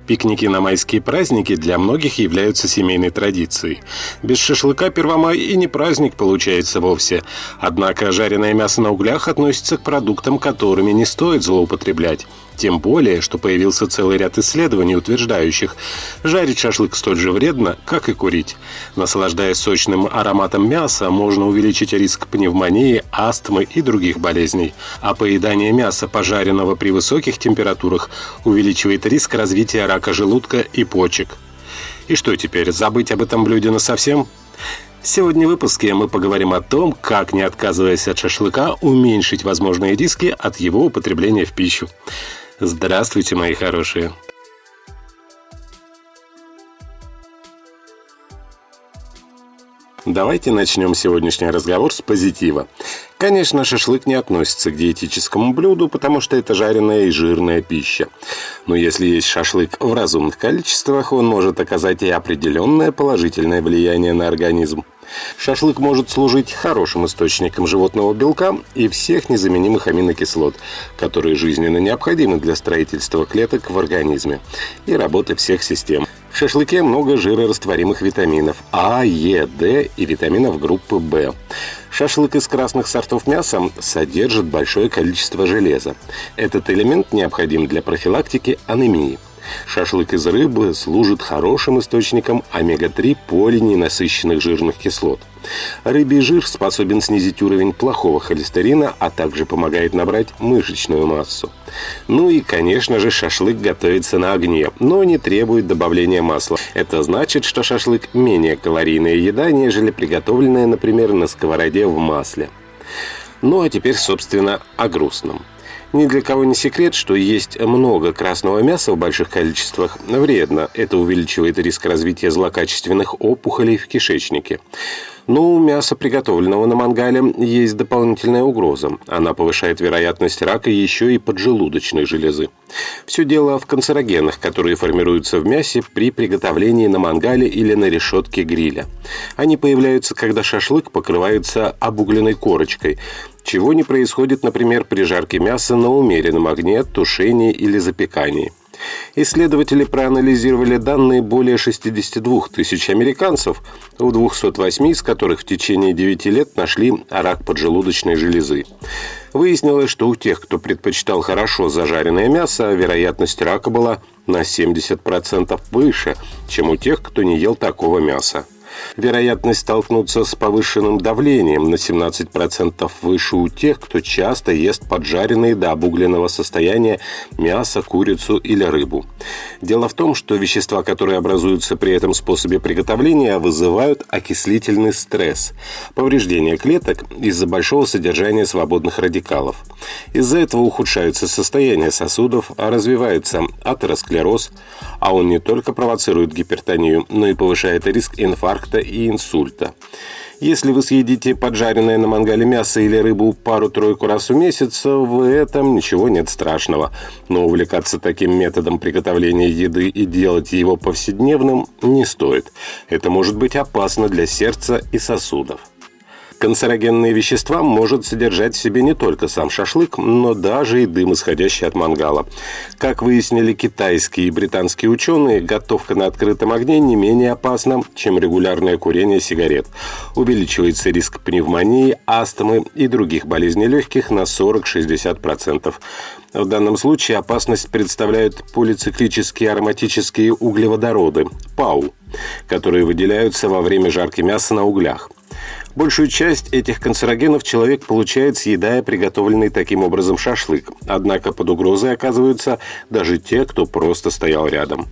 Пикники на майские праздники для многих являются семейной традицией. Без шашлыка Первомай и не праздник получается вовсе. Однако жареное мясо на углях относится к продуктам, которыми не стоит злоупотреблять. Тем более, что появился целый ряд исследований, утверждающих, жарить шашлык столь же вредно, как и курить. Наслаждаясь сочным ароматом мяса, можно увеличить риск пневмонии, астмы и других болезней. А поедание мяса, пожаренного при высоких температурах, увеличивает риск развития рака желудка и почек. И что теперь, забыть об этом блюде насовсем? Сегодня в выпуске мы поговорим о том, как, не отказываясь от шашлыка, уменьшить возможные риски от его употребления в пищу. Здравствуйте, мои хорошие! Давайте начнем сегодняшний разговор с позитива. Конечно, шашлык не относится к диетическому блюду, потому что это жареная и жирная пища. Но если есть шашлык в разумных количествах, он может оказать и определенное положительное влияние на организм. Шашлык может служить хорошим источником животного белка и всех незаменимых аминокислот, которые жизненно необходимы для строительства клеток в организме и работы всех систем. В шашлыке много жирорастворимых витаминов А, Е, Д и витаминов группы В. Шашлык из красных сортов мяса содержит большое количество железа. Этот элемент необходим для профилактики анемии. Шашлык из рыбы служит хорошим источником омега-3 полиненасыщенных жирных кислот. Рыбий жир способен снизить уровень плохого холестерина, а также помогает набрать мышечную массу. Ну и, конечно же, шашлык готовится на огне, но не требует добавления масла. Это значит, что шашлык менее калорийная еда, нежели приготовленная, например, на сковороде в масле. Ну а теперь, собственно, о грустном. Ни для кого не секрет, что есть много красного мяса в больших количествах вредно. Это увеличивает риск развития злокачественных опухолей в кишечнике. Но у мяса, приготовленного на мангале, есть дополнительная угроза. Она повышает вероятность рака еще и поджелудочной железы. Все дело в канцерогенах, которые формируются в мясе при приготовлении на мангале или на решетке гриля. Они появляются, когда шашлык покрывается обугленной корочкой, чего не происходит, например, при жарке мяса на умеренном огне, тушении или запекании. Исследователи проанализировали данные более 62 тысяч американцев, у 208 из которых в течение 9 лет нашли рак поджелудочной железы. Выяснилось, что у тех, кто предпочитал хорошо зажаренное мясо, вероятность рака была на 70% выше, чем у тех, кто не ел такого мяса. Вероятность столкнуться с повышенным давлением на 17% выше у тех, кто часто ест поджаренные до обугленного состояния мясо, курицу или рыбу. Дело в том, что вещества, которые образуются при этом способе приготовления, вызывают окислительный стресс, повреждение клеток из-за большого содержания свободных радикалов. Из-за этого ухудшается состояние сосудов, развивается атеросклероз, а он не только провоцирует гипертонию, но и повышает риск инфаркта и инсульта. Если вы съедите поджаренное на мангале мясо или рыбу пару-тройку раз в месяц, в этом ничего нет страшного. Но увлекаться таким методом приготовления еды и делать его повседневным не стоит. Это может быть опасно для сердца и сосудов. Канцерогенные вещества может содержать в себе не только сам шашлык, но даже и дым, исходящий от мангала. Как выяснили китайские и британские ученые, готовка на открытом огне не менее опасна, чем регулярное курение сигарет. Увеличивается риск пневмонии, астмы и других болезней легких на 40-60%. В данном случае опасность представляют полициклические ароматические углеводороды, ПАУ, которые выделяются во время жарки мяса на углях. Большую часть этих канцерогенов человек получает, съедая приготовленный таким образом шашлык. Однако под угрозой оказываются даже те, кто просто стоял рядом.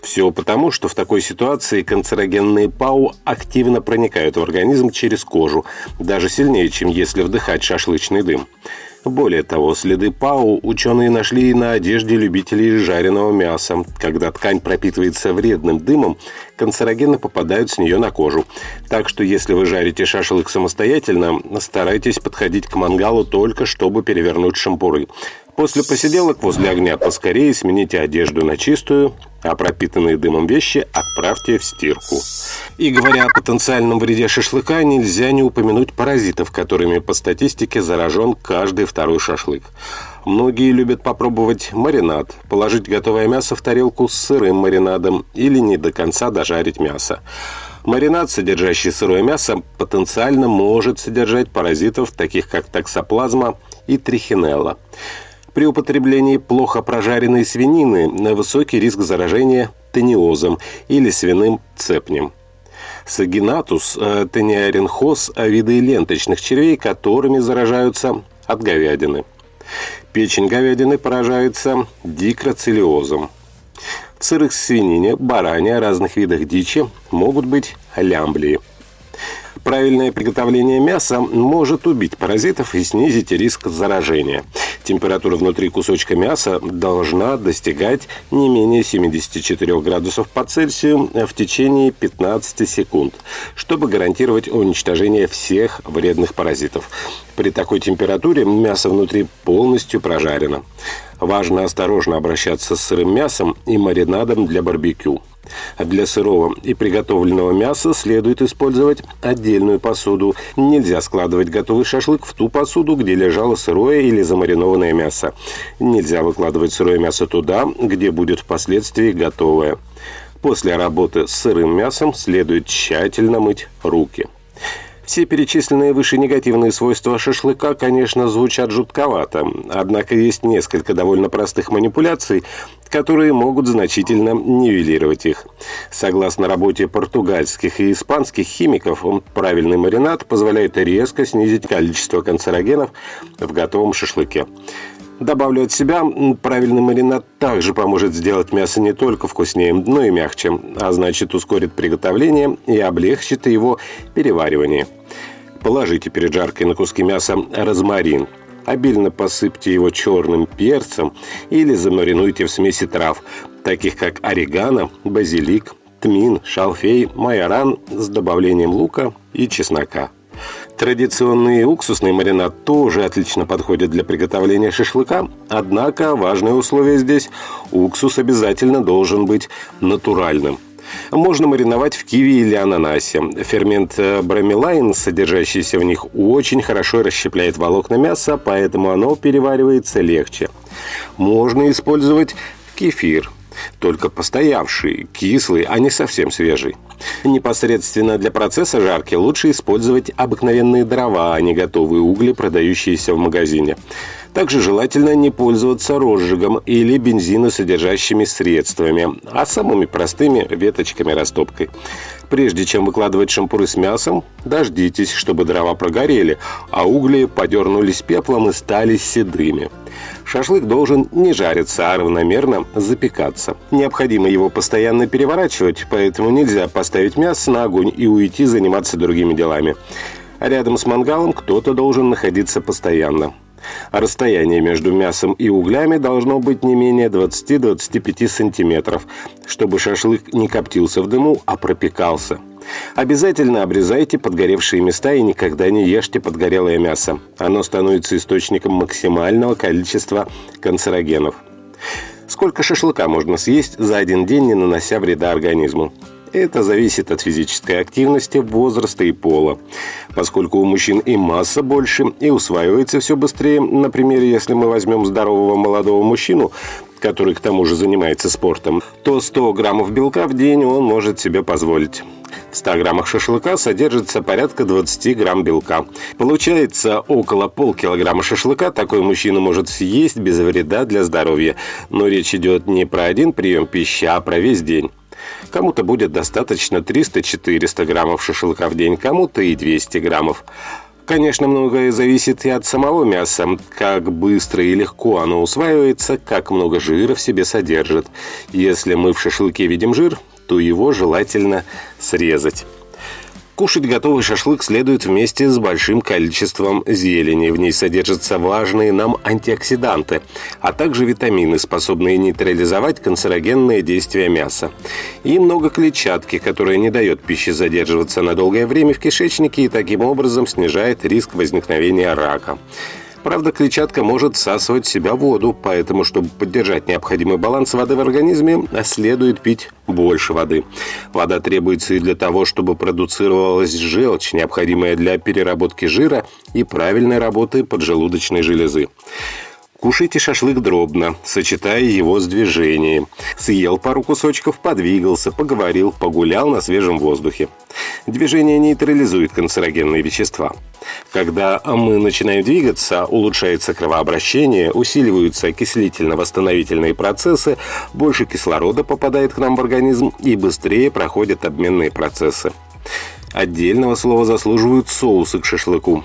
Все потому, что в такой ситуации канцерогенные ПАУ активно проникают в организм через кожу, даже сильнее, чем если вдыхать шашлычный дым. Более того, следы ПАУ ученые нашли и на одежде любителей жареного мяса. Когда ткань пропитывается вредным дымом, канцерогены попадают с нее на кожу. Так что если вы жарите шашлык самостоятельно, старайтесь подходить к мангалу только чтобы перевернуть шампуры. После посиделок возле огня поскорее смените одежду на чистую а пропитанные дымом вещи отправьте в стирку. И говоря о потенциальном вреде шашлыка, нельзя не упомянуть паразитов, которыми по статистике заражен каждый второй шашлык. Многие любят попробовать маринад, положить готовое мясо в тарелку с сырым маринадом или не до конца дожарить мясо. Маринад, содержащий сырое мясо, потенциально может содержать паразитов, таких как токсоплазма и трихинелла. При употреблении плохо прожаренной свинины высокий риск заражения тениозом или свиным цепнем. Сагинатус, тениаринхоз – виды ленточных червей, которыми заражаются от говядины. Печень говядины поражается дикроцилиозом. В сырых свинине, баране, разных видах дичи могут быть лямблии. Правильное приготовление мяса может убить паразитов и снизить риск заражения. Температура внутри кусочка мяса должна достигать не менее 74 градусов по Цельсию в течение 15 секунд, чтобы гарантировать уничтожение всех вредных паразитов. При такой температуре мясо внутри полностью прожарено. Важно осторожно обращаться с сырым мясом и маринадом для барбекю. Для сырого и приготовленного мяса следует использовать отдельную посуду. Нельзя складывать готовый шашлык в ту посуду, где лежало сырое или замаринованное мясо. Нельзя выкладывать сырое мясо туда, где будет впоследствии готовое. После работы с сырым мясом следует тщательно мыть руки. Все перечисленные выше негативные свойства шашлыка, конечно, звучат жутковато, однако есть несколько довольно простых манипуляций, которые могут значительно нивелировать их. Согласно работе португальских и испанских химиков, правильный маринад позволяет резко снизить количество канцерогенов в готовом шашлыке. Добавлю от себя, правильный маринад также поможет сделать мясо не только вкуснее, но и мягче, а значит ускорит приготовление и облегчит его переваривание. Положите перед жаркой на куски мяса розмарин. Обильно посыпьте его черным перцем или замаринуйте в смеси трав, таких как орегано, базилик, тмин, шалфей, майоран с добавлением лука и чеснока. Традиционный уксусный маринад тоже отлично подходит для приготовления шашлыка, однако важное условие здесь – уксус обязательно должен быть натуральным. Можно мариновать в киви или ананасе. Фермент бромелайн, содержащийся в них, очень хорошо расщепляет волокна мяса, поэтому оно переваривается легче. Можно использовать кефир, только постоявший, кислый, а не совсем свежий. Непосредственно для процесса жарки лучше использовать обыкновенные дрова, а не готовые угли, продающиеся в магазине. Также желательно не пользоваться розжигом или бензиносодержащими средствами, а самыми простыми веточками-растопкой. Прежде чем выкладывать шампуры с мясом, дождитесь, чтобы дрова прогорели, а угли подернулись пеплом и стали седыми. Шашлык должен не жариться, а равномерно запекаться. Необходимо его постоянно переворачивать, поэтому нельзя поставить мясо на огонь и уйти заниматься другими делами. Рядом с мангалом кто-то должен находиться постоянно. Расстояние между мясом и углями должно быть не менее 20-25 сантиметров, чтобы шашлык не коптился в дыму, а пропекался. Обязательно обрезайте подгоревшие места и никогда не ешьте подгорелое мясо. Оно становится источником максимального количества канцерогенов. Сколько шашлыка можно съесть за один день, не нанося вреда организму? Это зависит от физической активности, возраста и пола. Поскольку у мужчин и масса больше, и усваивается все быстрее, например, если мы возьмем здорового молодого мужчину, который к тому же занимается спортом, то 100 граммов белка в день он может себе позволить. В 100 граммах шашлыка содержится порядка 20 грамм белка. Получается, около полкилограмма шашлыка такой мужчина может съесть без вреда для здоровья. Но речь идет не про один прием пищи, а про весь день. Кому-то будет достаточно 300-400 граммов шашлыка в день, кому-то и 200 граммов. Конечно, многое зависит и от самого мяса, как быстро и легко оно усваивается, как много жира в себе содержит. Если мы в шашлыке видим жир, то его желательно срезать. Кушать готовый шашлык следует вместе с большим количеством зелени. В ней содержатся важные нам антиоксиданты, а также витамины, способные нейтрализовать канцерогенные действия мяса. И много клетчатки, которая не дает пище задерживаться на долгое время в кишечнике и таким образом снижает риск возникновения рака. Правда, клетчатка может всасывать в себя воду, поэтому, чтобы поддержать необходимый баланс воды в организме, следует пить больше воды. Вода требуется и для того, чтобы продуцировалась желчь, необходимая для переработки жира и правильной работы поджелудочной железы. Кушайте шашлык дробно, сочетая его с движением. Съел пару кусочков, подвигался, поговорил, погулял на свежем воздухе. Движение нейтрализует канцерогенные вещества. Когда мы начинаем двигаться, улучшается кровообращение, усиливаются окислительно-восстановительные процессы, больше кислорода попадает к нам в организм и быстрее проходят обменные процессы. Отдельного слова заслуживают соусы к шашлыку.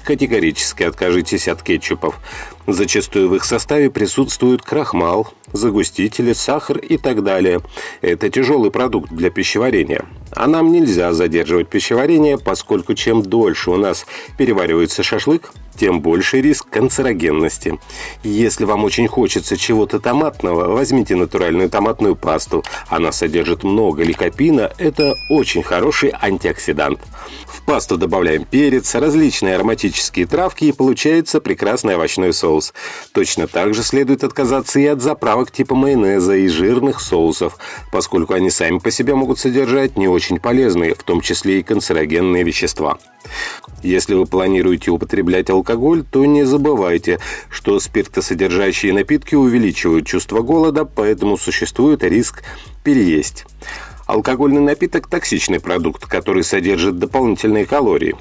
Категорически откажитесь от кетчупов. Зачастую в их составе присутствуют крахмал, загустители, сахар и так далее. Это тяжелый продукт для пищеварения. А нам нельзя задерживать пищеварение, поскольку чем дольше у нас переваривается шашлык, тем больше риск канцерогенности. Если вам очень хочется чего-то томатного, возьмите натуральную томатную пасту. Она содержит много ликопина, это очень хороший антиоксидант. В пасту добавляем перец, различные ароматические травки и получается прекрасный овощной соус. Точно так же следует отказаться и от заправок типа майонеза и жирных соусов, поскольку они сами по себе могут содержать не очень полезные, в том числе и канцерогенные вещества. Если вы планируете употреблять алкоголь, то не забывайте, что спиртосодержащие напитки увеличивают чувство голода, поэтому существует риск переесть. Алкогольный напиток – токсичный продукт, который содержит дополнительные калории.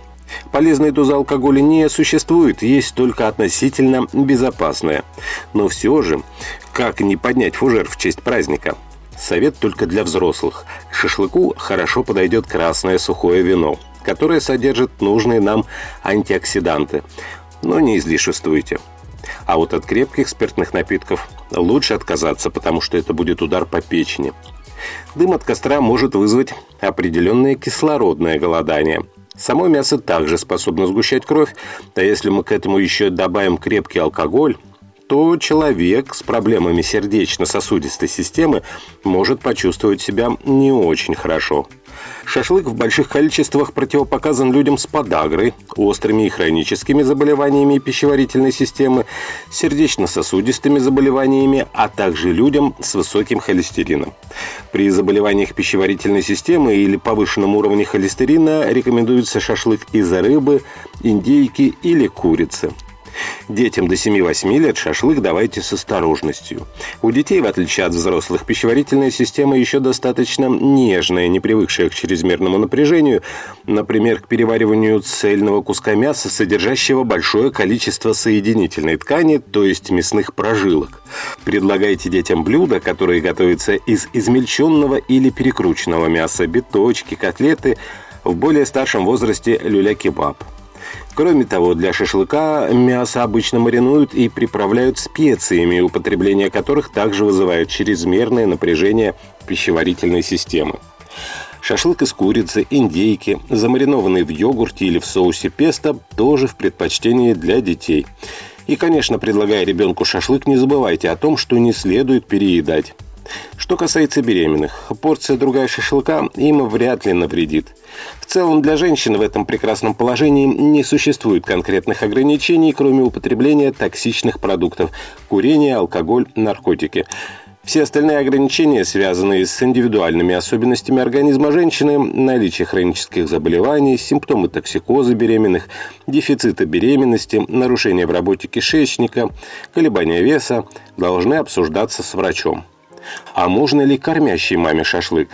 Полезной дозы алкоголя не существует, есть только относительно безопасная. Но все же, как не поднять фужер в честь праздника? Совет только для взрослых. К шашлыку хорошо подойдет красное сухое вино, которое содержит нужные нам антиоксиданты. Но не излишествуйте. А вот от крепких спиртных напитков лучше отказаться, потому что это будет удар по печени. Дым от костра может вызвать определенное кислородное голодание. Само мясо также способно сгущать кровь, а если мы к этому еще добавим крепкий алкоголь, то человек с проблемами сердечно-сосудистой системы может почувствовать себя не очень хорошо. Шашлык в больших количествах противопоказан людям с подагрой, острыми и хроническими заболеваниями пищеварительной системы, сердечно-сосудистыми заболеваниями, а также людям с высоким холестерином. При заболеваниях пищеварительной системы или повышенном уровне холестерина рекомендуется шашлык из рыбы, индейки или курицы. Детям до 7-8 лет шашлык давайте с осторожностью. У детей, в отличие от взрослых, пищеварительная система еще достаточно нежная, не привыкшая к чрезмерному напряжению, например, к перевариванию цельного куска мяса, содержащего большое количество соединительной ткани, то есть мясных прожилок. Предлагайте детям блюда, которые готовятся из измельченного или перекрученного мяса, биточки, котлеты, в более старшем возрасте люля-кебаб. Кроме того, для шашлыка мясо обычно маринуют и приправляют специями, употребление которых также вызывает чрезмерное напряжение пищеварительной системы. Шашлык из курицы, индейки, замаринованный в йогурте или в соусе песто, тоже в предпочтении для детей. И, конечно, предлагая ребенку шашлык, не забывайте о том, что не следует переедать. Что касается беременных, порция другая шашлыка им вряд ли навредит. В целом для женщин в этом прекрасном положении не существует конкретных ограничений, кроме употребления токсичных продуктов – курения, алкоголь, наркотики. Все остальные ограничения связаны с индивидуальными особенностями организма женщины, наличие хронических заболеваний, симптомы токсикоза беременных, дефицита беременности, нарушения в работе кишечника, колебания веса должны обсуждаться с врачом. А можно ли кормящей маме шашлык?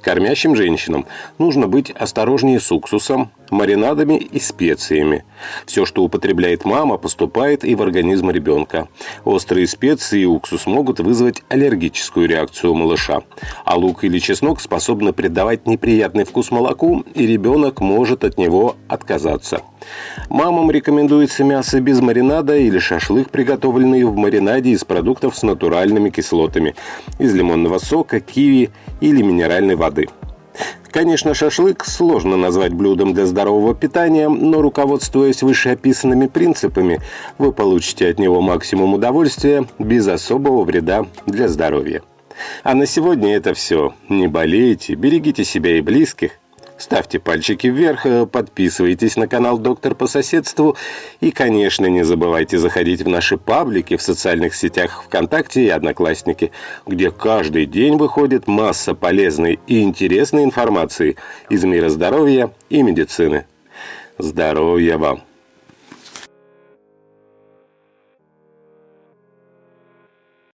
Кормящим женщинам нужно быть осторожнее с уксусом, маринадами и специями. Все, что употребляет мама, поступает и в организм ребенка. Острые специи и уксус могут вызвать аллергическую реакцию у малыша. А лук или чеснок способны придавать неприятный вкус молоку, и ребенок может от него отказаться. Мамам рекомендуется мясо без маринада или шашлык, приготовленный в маринаде из продуктов с натуральными кислотами, из лимонного сока, киви или минеральной воды. Конечно, шашлык сложно назвать блюдом для здорового питания, но, руководствуясь вышеописанными принципами, вы получите от него максимум удовольствия без особого вреда для здоровья. А на сегодня это все. Не болейте, берегите себя и близких. Ставьте пальчики вверх, подписывайтесь на канал «Доктор по соседству» и, конечно, не забывайте заходить в наши паблики в социальных сетях ВКонтакте и Одноклассники, где каждый день выходит масса полезной и интересной информации из мира здоровья и медицины. Здоровья вам!